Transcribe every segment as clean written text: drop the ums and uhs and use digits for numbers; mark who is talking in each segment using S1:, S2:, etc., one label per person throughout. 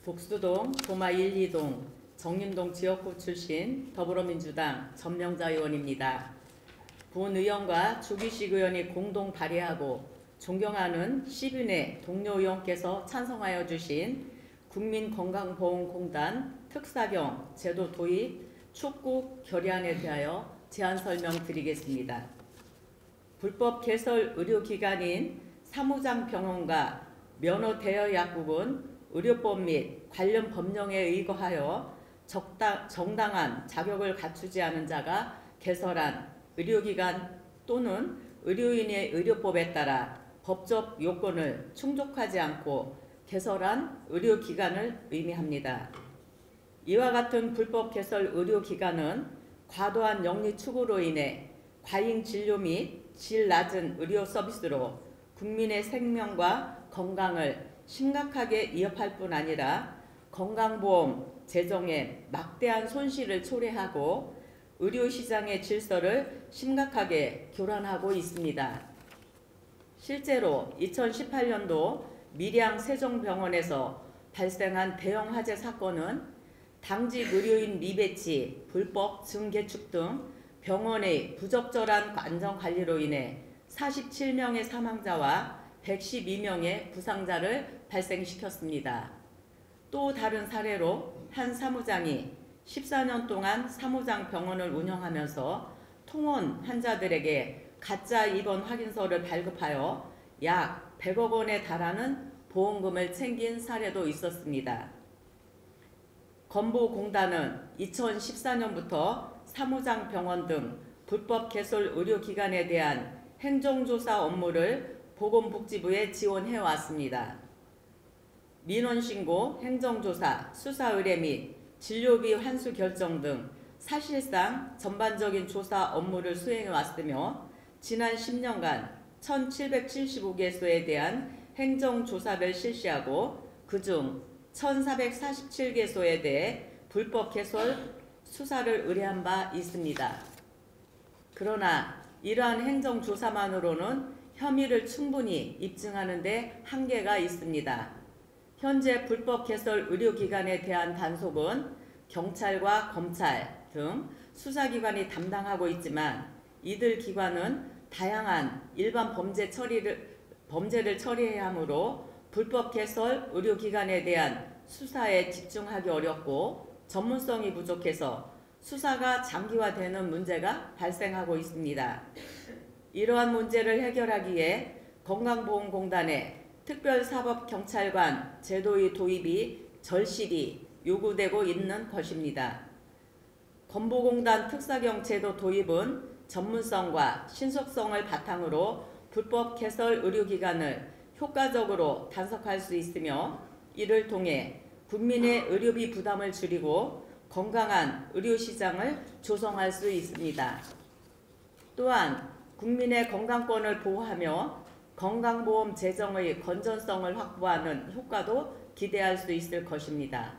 S1: 북수동, 도마 1, 2동, 정림동 지역구 출신 더불어민주당 전명자 의원입니다. 본 의원과 주기식 의원이 공동 발의하고 존경하는 10인의 동료 의원께서 찬성하여 주신 국민건강보험공단 특사경 제도 도입 촉구 결의안에 대하여 제안 설명드리겠습니다. 불법 개설 의료기관인 사무장 병원과 면허 대여 약국은 의료법 및 관련 법령에 의거하여 정당한 자격을 갖추지 않은 자가 개설한 의료기관 또는 의료인의 의료법에 따라 법적 요건을 충족하지 않고 개설한 의료기관을 의미합니다. 이와 같은 불법 개설 의료기관은 과도한 영리 추구로 인해 과잉 진료 및 질 낮은 의료 서비스로 국민의 생명과 건강을 심각하게 위협할 뿐 아니라 건강보험 재정에 막대한 손실을 초래하고 의료시장의 질서를 심각하게 교란하고 있습니다. 실제로 2018년도 밀양 세종병원에서 발생한 대형 화재 사건은 당직 의료인 미배치, 불법 증개축 등 병원의 부적절한 안전관리로 인해 47명의 사망자와 112명의 부상자를 발생시켰습니다. 또 다른 사례로 한 사무장이 14년 동안 사무장 병원을 운영하면서 통원 환자들에게 가짜 입원 확인서를 발급하여 약 100억 원에 달하는 보험금을 챙긴 사례도 있었습니다. 건보공단은 2014년부터 사무장 병원 등 불법 개설 의료기관에 대한 행정조사 업무를 보건복지부에 지원해왔습니다. 민원신고, 행정조사, 수사의뢰 및 진료비 환수 결정 등 사실상 전반적인 조사 업무를 수행해왔으며 지난 10년간 1775개소에 대한 행정조사를 실시하고 그중 1447개소에 대해 불법 개설 수사를 의뢰한 바 있습니다. 그러나 이러한 행정조사만으로는 혐의를 충분히 입증하는 데 한계가 있습니다. 현재 불법 개설 의료기관에 대한 단속은 경찰과 검찰 등 수사기관이 담당하고 있지만 이들 기관은 다양한 일반 범죄를 처리해야 하므로 불법 개설 의료기관에 대한 수사에 집중하기 어렵고 전문성이 부족해서 수사가 장기화되는 문제가 발생하고 있습니다. 이러한 문제를 해결하기에 건강보험공단의 특별사법경찰관 제도의 도입이 절실히 요구되고 있는 것입니다. 건보공단 특사경 제도 도입은 전문성과 신속성을 바탕으로 불법 개설 의료기관을 효과적으로 단속할 수 있으며 이를 통해 국민의 의료비 부담을 줄이고 건강한 의료시장을 조성할 수 있습니다. 또한 국민의 건강권을 보호하며 건강보험 재정의 건전성을 확보하는 효과도 기대할 수 있을 것입니다.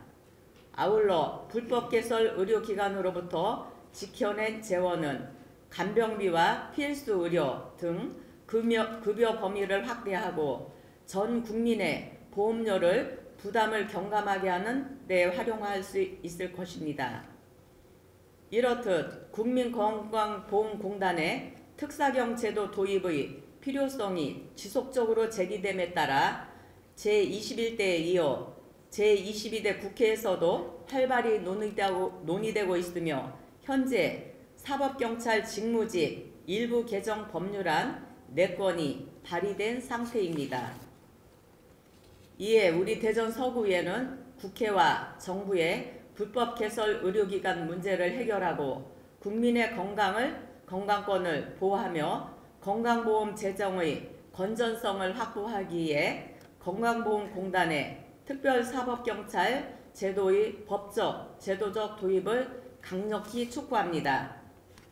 S1: 아울러 불법 개설 의료기관으로부터 지켜낸 재원은 간병비와 필수 의료 등 급여 범위를 확대하고 전 국민의 보험료를 부담을 경감하게 하는 데 활용할 수 있을 것입니다. 이렇듯 국민건강보험공단의 특사경 제도 도입의 필요성이 지속적으로 제기됨에 따라 제21대에 이어 제22대 국회에서도 활발히 논의되고 있으며 현재 사법경찰 직무직 일부 개정 법률안 4건이 발의된 상태입니다. 이에 우리 대전 서구에는 국회와 정부의 불법 개설 의료기관 문제를 해결하고 국민의 건강권을 보호하며 건강보험 재정의 건전성을 확보하기 위해 건강보험공단의 특별사법경찰 제도의 법적, 제도적 도입을 강력히 촉구합니다.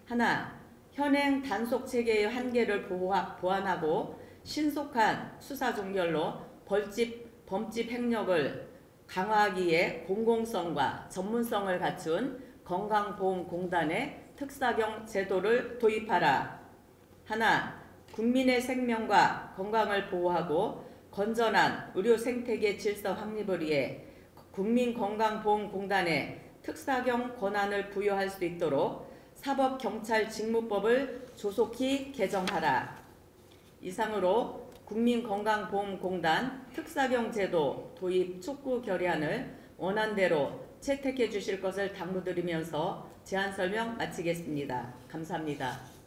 S1: 하나, 현행 단속체계의 한계를 보완하고 신속한 수사 종결로 범집 행력을 강화하기 위해 공공성과 전문성을 갖춘 건강보험공단의 특사경 제도를 도입하라. 하나, 국민의 생명과 건강을 보호하고 건전한 의료 생태계 질서 확립을 위해 국민건강보험공단에 특사경 권한을 부여할 수 있도록 사법경찰직무법을 조속히 개정하라. 이상으로 국민건강보험공단 특사경 제도 도입 촉구 결의안을 원안대로 채택해 주실 것을 당부드리면서 제안 설명 마치겠습니다. 감사합니다.